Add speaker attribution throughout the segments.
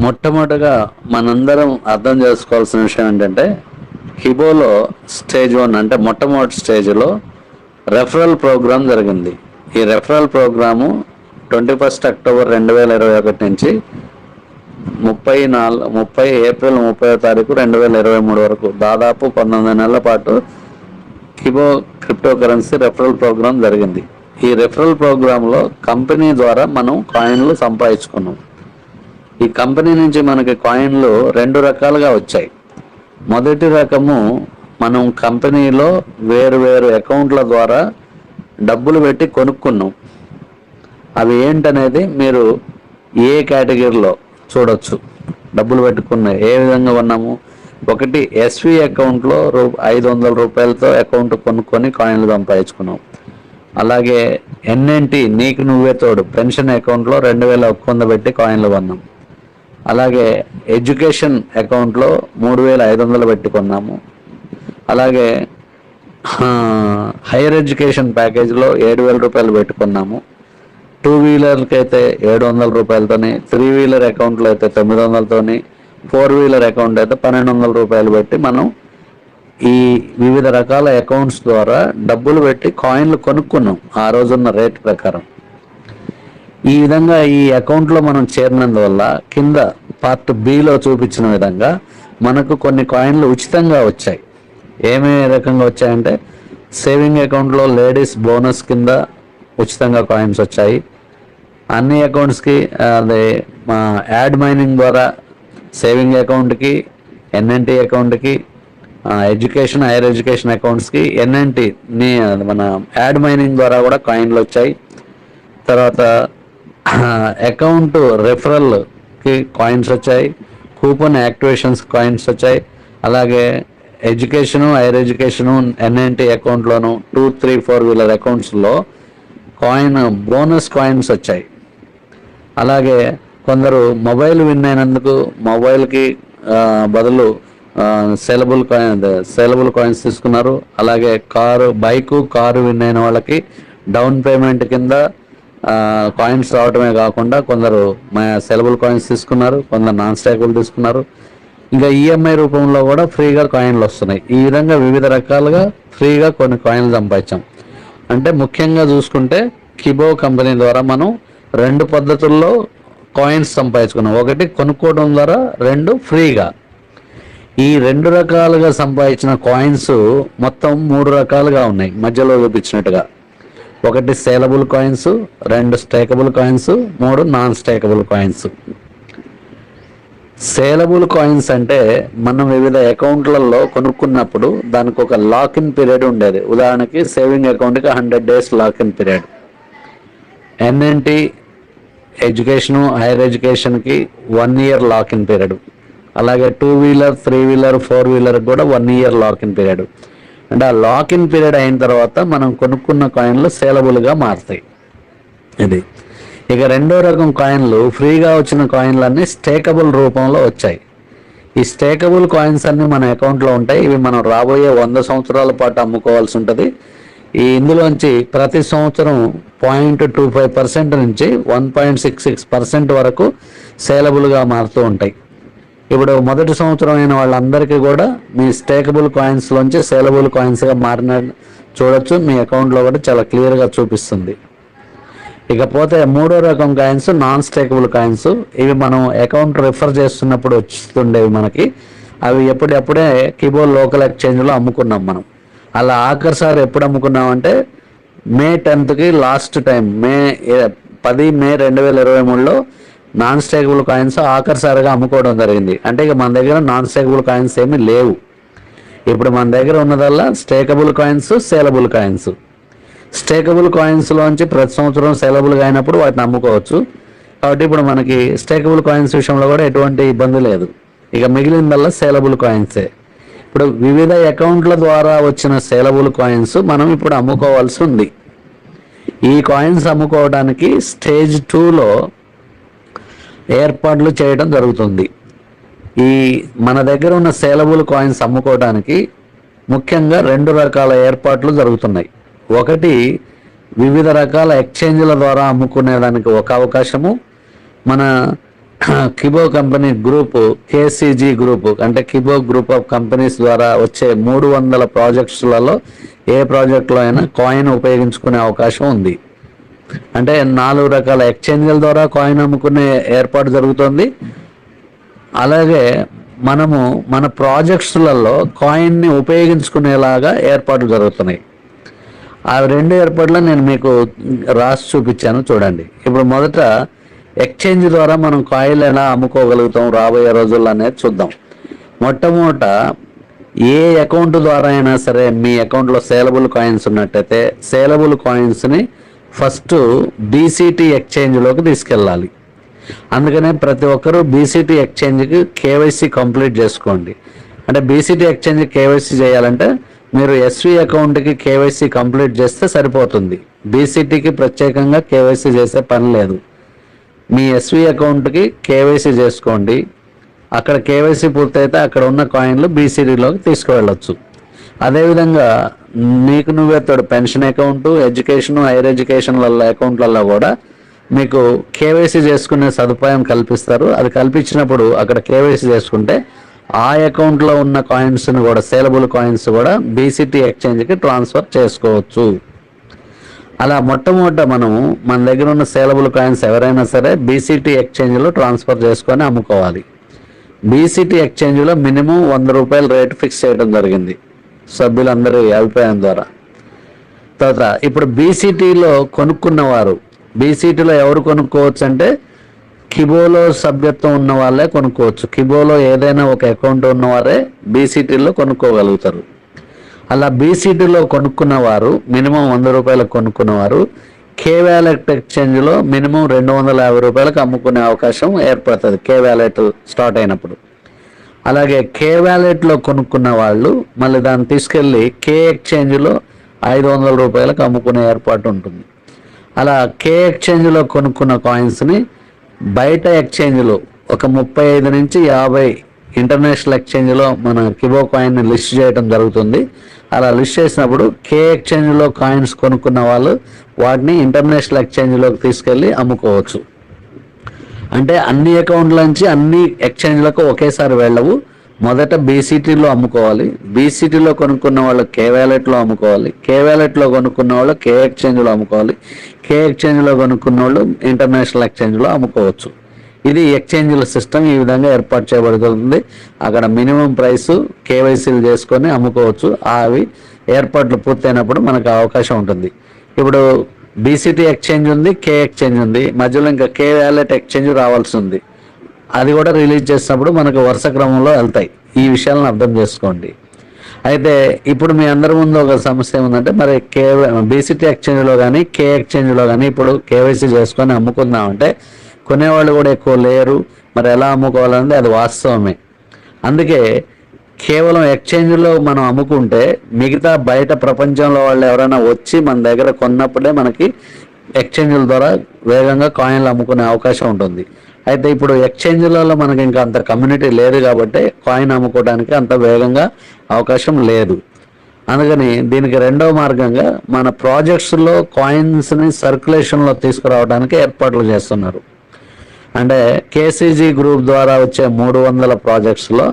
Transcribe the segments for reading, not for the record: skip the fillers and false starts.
Speaker 1: మొట్టమొదటిగా మనందరం అర్థం చేసుకోవాల్సిన విషయం ఏంటంటే హిబోలో స్టేజ్ 1 అంటే మొట్టమొదటి స్టేజ్లో రెఫరల్ ప్రోగ్రామ్ జరిగింది. ఈ రెఫరల్ ప్రోగ్రాము 21 అక్టోబర్ 2021 నుంచి 30 ఏప్రిల్ 30 2023 వరకు దాదాపు 19 నెలల పాటు హిబో క్రిప్టో కరెన్సీ రెఫరల్ ప్రోగ్రామ్ జరిగింది. ఈ రెఫరల్ ప్రోగ్రాంలో కంపెనీ ద్వారా మనం కాయిన్లు సంపాదించుకున్నాం. ఈ కంపెనీ నుంచి మనకి కాయిన్లు 2 రకాలుగా వచ్చాయి. మొదటి రకము మనం కంపెనీలో వేరు అకౌంట్ల ద్వారా డబ్బులు పెట్టి కొనుక్కున్నాం. అవి ఏంటనేది మీరు ఏ కేటగిరీలో చూడొచ్చు. డబ్బులు పెట్టుకున్న ఏ విధంగా కొన్నాము? ఒకటి ఎస్వి అకౌంట్లో 500 రూపాయలతో అకౌంట్ కొనుక్కొని కాయిన్లు సంపాదించుకున్నాం. అలాగే ఎన్ఎన్టి నీకు నువ్వే తోడు పెన్షన్ అకౌంట్లో 2100 పెట్టి కాయిన్లు కొన్నాం. అలాగే ఎడ్యుకేషన్ అకౌంట్లో 3500 పెట్టి కొన్నాము. అలాగే హైయర్ ఎడ్యుకేషన్ ప్యాకేజ్లో 7000 రూపాయలు పెట్టుకున్నాము. 2 వీలర్కి అయితే 700 రూపాయలతోని, 3 వీలర్ అకౌంట్లో అయితే 900తోని, 4 వీలర్ అకౌంట్ అయితే 1200 రూపాయలు పెట్టి మనం ఈ వివిధ రకాల అకౌంట్స్ ద్వారా డబ్బులు పెట్టి కాయిన్లు కొనుక్కున్నాం ఆ రోజున్న రేట్ ప్రకారం. ఈ విధంగా ఈ అకౌంట్లో మనం చేరినందువల్ల కింద పార్ట్ బిలో చూపించిన విధంగా మనకు కొన్ని కాయిన్లు ఉచితంగా వచ్చాయి. ఏమేమి రకంగా వచ్చాయంటే సేవింగ్ అకౌంట్లో లేడీస్ బోనస్ కింద ఉచితంగా కాయిన్స్ వచ్చాయి. అన్ని అకౌంట్స్కి అదే యాడ్ మైనింగ్ ద్వారా సేవింగ్ అకౌంట్కి, ఎన్ఎన్టీ అకౌంట్కి, ఎడ్యుకేషన్ హైయర్ ఎడ్యుకేషన్ అకౌంట్స్కి ఎన్ఎన్టీ మన యాడ్ మైనింగ్ ద్వారా కూడా కాయిన్లు వచ్చాయి. తర్వాత అకౌంట్ రెఫరల్కి కాయిన్స్ వచ్చాయి. కూపన్ యాక్టివేషన్స్ కాయిన్స్ వచ్చాయి. అలాగే ఎడ్యుకేషను హైయర్ ఎడ్యుకేషను ఎన్ఎన్టీ అకౌంట్లోను 2, 3, 4 వీలర్ అకౌంట్స్లో బోనస్ కాయిన్స్ వచ్చాయి. అలాగే కొందరు మొబైల్ విన్ అయినందుకు మొబైల్కి బదులు సేలబుల్ కాయిన్స్ తీసుకున్నారు. అలాగే కారు విన్ అయిన వాళ్ళకి డౌన్ పేమెంట్ కింద కాయిన్స్ రావడమే కాకుండా కొందరు సేలబుల్ కాయిన్స్ తీసుకున్నారు, కొందరు నాన్ స్టేకబుల్ తీసుకున్నారు. ఇంకా ఈఎంఐ రూపంలో కూడా ఫ్రీగా కాయిన్లు వస్తున్నాయి. ఈ విధంగా వివిధ రకాలుగా ఫ్రీగా కొన్ని కాయిన్లు సంపాదించాం. అంటే ముఖ్యంగా చూసుకుంటే కిబో కంపెనీ ద్వారా మనం 2 పద్ధతుల్లో కాయిన్స్ సంపాదించుకున్నాం. ఒకటి కొనుక్కోవడం ద్వారా, 2 ఫ్రీగా. ఈ 2 రకాలుగా సంపాదించిన కాయిన్స్ మొత్తం 3 రకాలుగా ఉన్నాయి మధ్యలో చూపించినట్టుగా. ఒకటి saleable coins, 2 stakeable coins, 3 non stakeable coins. Saleable coins అంటే మనం వివిధ అకౌంట్లలో కొనుక్కున్నప్పుడు దానికి ఒక లాక్-ఇన్ పీరియడ్ ఉండేది. ఉదాహరణకి సేవింగ్ అకౌంట్కి 100 days lock-in period, NNT education hire ఎడ్యుకేషన్కి 1 year లాక్-ఇన్ పీరియడ్, అలాగే 2 వీలర్ 3 వీలర్ 4 వీలర్ కూడా 1 year లాక్-ఇన్ పీరియడ్. అంటే ఆ లాక్-ఇన్ పీరియడ్ అయిన తర్వాత మనం కొనుక్కున్న కాయిన్లు సేలబుల్గా మారుతాయి. ఇది ఇక 2వ రకం కాయిన్లు ఫ్రీగా వచ్చిన కాయిన్లన్నీ స్టేకబుల్ రూపంలో వచ్చాయి. ఈ స్టేకబుల్ కాయిన్స్ అన్ని మన అకౌంట్లో ఉంటాయి. ఇవి మనం రాబోయే 100 సంవత్సరాల పాటు అమ్ముకోవాల్సి ఉంటుంది. ఇందులోంచి ప్రతి సంవత్సరం 0.25% నుంచి 1.66% వరకు సేలబుల్గా మారుతూ ఉంటాయి. ఇప్పుడు మొదటి సంవత్సరం అయిన వాళ్ళందరికీ కూడా మీ స్టేకబుల్ కాయిన్స్లోంచి సేలబుల్ కాయిన్స్గా మారిన చూడొచ్చు. మీ అకౌంట్లో కూడా చాలా క్లియర్గా చూపిస్తుంది. ఇకపోతే 3వ రకం కాయిన్స్ నాన్ స్టేకబుల్ కాయిన్స్. ఇవి మనం అకౌంట్ రిఫర్ చేస్తున్నప్పుడు వస్తుండేవి మనకి. అవి ఎప్పుడప్పుడే కిబో లోకల్ ఎక్స్చేంజ్లో అమ్ముకున్నాం మనం. అలా ఆఖరిసారి ఎప్పుడు అమ్ముకున్నామంటే May 10th లాస్ట్ టైం మే 2023లో నాన్ స్టేకబుల్ కాయిన్స్ ఆఖరిసారిగా అమ్ముకోవడం జరిగింది. అంటే ఇక మన దగ్గర నాన్ స్టేకబుల్ కాయిన్స్ ఏమీ లేవు. ఇప్పుడు మన దగ్గర ఉన్నదల్లా stakeable coins, saleable coins. Stakeable కాయిన్స్లోంచి ప్రతి సంవత్సరం సేలబుల్గా అయినప్పుడు వాటిని అమ్ముకోవచ్చు. కాబట్టి ఇప్పుడు మనకి స్టేకబుల్ కాయిన్స్ విషయంలో కూడా ఎటువంటి ఇబ్బంది లేదు. ఇక మిగిలిందల్లా సేలబుల్ కాయిన్సే. ఇప్పుడు వివిధ అకౌంట్ల ద్వారా వచ్చిన సేలబుల్ కాయిన్స్ మనం ఇప్పుడు అమ్ముకోవాల్సి ఉంది. ఈ కాయిన్స్ అమ్ముకోవడానికి స్టేజ్ 2లో ఏర్పాట్లు చేయడం జరుగుతుంది. ఈ మన దగ్గర ఉన్న సేలబుల్ కాయిన్స్ అమ్ముకోవడానికి ముఖ్యంగా 2 రకాల ఏర్పాట్లు జరుగుతున్నాయి. ఒకటి వివిధ రకాల ఎక్స్చేంజ్ల ద్వారా అమ్ముకునేదానికి ఒక అవకాశము, మన కిబో కంపెనీ గ్రూప్, కేసీజీ గ్రూప్ అంటే కిబో గ్రూప్ ఆఫ్ కంపెనీస్ ద్వారా వచ్చే 300 ప్రాజెక్ట్స్లలో ఏ ప్రాజెక్టులో అయినా కాయిన్ ఉపయోగించుకునే అవకాశం ఉంది. అంటే 4 రకాల ఎక్స్చేంజ్ల ద్వారా కాయిన్ అమ్ముకునే ఏర్పాటు జరుగుతుంది. అలాగే మనము మన ప్రాజెక్ట్స్లలో కాయిన్ని ఉపయోగించుకునేలాగా ఏర్పాట్లు జరుగుతున్నాయి. ఆ 2 ఏర్పాట్లు నేను మీకు రాసి చూపించాను చూడండి. ఇప్పుడు మొదట ఎక్స్చేంజ్ ద్వారా మనం కాయిన్ ఎలా అమ్ముకోగలుగుతాం రాబోయే రోజుల్లో అనేది చూద్దాం. మొట్టమొదట ఏ అకౌంట్ ద్వారా అయినా సరే మీ అకౌంట్లో సేలబుల్ కాయిన్స్ ఉన్నట్టయితే సేలబుల్ కాయిన్స్ని ఫస్ట్ బీసీటీ ఎక్స్చేంజ్లోకి తీసుకెళ్ళాలి. అందుకనే ప్రతి ఒక్కరూ బీసీటీ ఎక్స్చేంజ్కి కేవైసీ కంప్లీట్ చేసుకోండి. అంటే బీసీటీ ఎక్స్చేంజ్ కేవైసీ చేయాలంటే మీరు ఎస్వి అకౌంట్కి కేవైసీ కంప్లీట్ చేస్తే సరిపోతుంది. బీసీటీకి ప్రత్యేకంగా కేవైసీ చేసే పని లేదు. మీ ఎస్వి అకౌంట్కి కేవైసీ చేసుకోండి. అక్కడ కేవైసీ పూర్తయితే అక్కడ ఉన్న కాయిన్లు బీసీటీలోకి తీసుకువెళ్ళొచ్చు. అదేవిధంగా నీకు నువ్వే తోడు పెన్షన్ అకౌంటు, ఎడ్యుకేషన్, హైయర్ ఎడ్యుకేషన్ల అకౌంట్లలో కూడా మీకు కేవైసీ చేసుకునే సదుపాయం కల్పిస్తారు. అది కల్పించినప్పుడు అక్కడ కేవైసీ చేసుకుంటే ఆ అకౌంట్లో ఉన్న కాయిన్స్ని కూడా సేలబుల్ కాయిన్స్ కూడా బీసీటీ ఎక్స్చేంజ్కి ట్రాన్స్ఫర్ చేసుకోవచ్చు. అలా మొట్టమొదట మనము మన దగ్గర ఉన్న సేలబుల్ కాయిన్స్ ఎవరైనా సరే బీసీటీ ఎక్స్చేంజ్లో ట్రాన్స్ఫర్ చేసుకొని అమ్ముకోవాలి. బీసీటీ ఎక్స్చేంజ్లో మినిమం 100 రూపాయలు రేటు ఫిక్స్ చేయడం జరిగింది సభ్యులందరి అభిప్రాయం ద్వారా. తర్వాత ఇప్పుడు బీసీటీలో కొనుక్కున్నవారు, బీసీటీలో ఎవరు కొనుక్కోవచ్చు అంటే కిబోలో సభ్యత్వం ఉన్న వాళ్ళే కొనుక్కోవచ్చు. కిబోలో ఏదైనా ఒక అకౌంట్ ఉన్నవారే బీసీటీలో కొనుక్కోగలుగుతారు. అలా బీసీటీలో కొనుక్కున్నవారు మినిమం 100 రూపాయలకు కొనుక్కున్నవారు కే వ్యాలెట్ ఎక్స్చేంజ్లో మినిమం 250 రూపాయలకు అమ్ముకునే అవకాశం ఏర్పడుతుంది కే వ్యాలెట్ స్టార్ట్ అయినప్పుడు. అలాగే కే వ్యాలెట్లో కొనుక్కున్న వాళ్ళు మళ్ళీ దాన్ని తీసుకెళ్ళి కే ఎక్స్చేంజ్లో 500 రూపాయలకు అమ్ముకునే ఏర్పాటు ఉంటుంది. అలా కే ఎక్స్చేంజ్లో కొనుక్కున్న కాయిన్స్ని బయట ఎక్స్చేంజ్లో ఒక 35 నుంచి 50 ఇంటర్నేషనల్ ఎక్స్చేంజ్లో మన కిబో కాయిన్ని లిస్ట్ చేయడం జరుగుతుంది. అలా లిస్ట్ చేసినప్పుడు కే ఎక్స్చేంజ్లో కాయిన్స్ కొనుక్కున్న వాళ్ళు వాటిని ఇంటర్నేషనల్ ఎక్స్చేంజ్లోకి తీసుకెళ్ళి అమ్ముకోవచ్చు. అంటే అన్ని అకౌంట్ల నుంచి అన్ని ఎక్స్చేంజ్లకు ఒకేసారి వెళ్ళవు. మొదట బీసీటీలో అమ్ముకోవాలి. బీసీటీలో కొనుక్కున్న వాళ్ళు కే వ్యాలెట్లో అమ్ముకోవాలి. కే వ్యాలెట్లో కొనుక్కున్న వాళ్ళు కే ఎక్స్చేంజ్లో అమ్ముకోవాలి. కే ఎక్స్చేంజ్లో కొనుక్కున్న వాళ్ళు ఇంటర్నేషనల్ ఎక్స్చేంజ్లో అమ్ముకోవచ్చు. ఇది ఎక్స్చేంజ్ల సిస్టమ్ ఈ విధంగా ఏర్పాటు చేయబడుతుంది. అక్కడ మినిమం ప్రైస్ కేవైసీలు చేసుకొని అమ్ముకోవచ్చు. అవి ఏర్పాట్లు పూర్తయినప్పుడు మనకు అవకాశం ఉంటుంది. ఇప్పుడు బీసీటీ ఎక్స్చేంజ్ ఉంది, కే ఎక్స్చేంజ్ ఉంది, మధ్యలో ఇంకా కే వ్యాలెట్ ఎక్స్చేంజ్ రావాల్సి ఉంది. అది కూడా రిలీజ్ చేసినప్పుడు మనకు వరుస క్రమంలో వెళ్తాయి. ఈ విషయాలను అర్థం చేసుకోండి. అయితే ఇప్పుడు మీ అందరి ముందు ఒక సమస్య ఏముందంటే మరి బీసీటీ ఎక్స్చేంజ్లో కానీ కే ఎక్స్చేంజ్లో కానీ ఇప్పుడు కేవైసీ చేసుకొని అమ్ముకుందామంటే కొనేవాళ్ళు కూడా ఎక్కువ లేరు. మరి ఎలా అమ్ముకోవాలంటే అది వాస్తవమే. అందుకే కేవలం ఎక్స్చేంజ్లో మనం అమ్ముకుంటే మిగతా బయట ప్రపంచంలో వాళ్ళు ఎవరైనా వచ్చి మన దగ్గర కొన్నప్పుడే మనకి ఎక్స్చేంజ్ల ద్వారా వేగంగా కాయిన్లు అమ్ముకునే అవకాశం ఉంటుంది. అయితే ఇప్పుడు ఎక్స్చేంజ్లలో మనకి ఇంకా అంత కమ్యూనిటీ లేదు కాబట్టి కాయిన్ అమ్ముకోవడానికి అంత వేగంగా అవకాశం లేదు. అందుకని దీనికి రెండవ మార్గంగా మన ప్రాజెక్ట్స్లో కాయిన్స్ని సర్క్యులేషన్లో తీసుకురావడానికి ఏర్పాట్లు చేస్తున్నారు. అంటే కేసీజీ గ్రూప్ ద్వారా వచ్చే 300 ప్రాజెక్ట్స్లో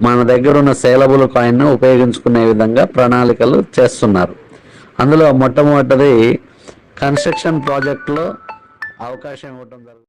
Speaker 1: మన దగ్గర ఉన్న సేలబుల్ కాయిన్ను ఉపయోగించుకునే విధంగా ప్రణాళికలు చేస్తున్నారు. అందులో మొట్టమొదటిది కన్స్ట్రక్షన్ ప్రాజెక్టులో అవకాశం ఇవ్వడం జరుగుతుంది.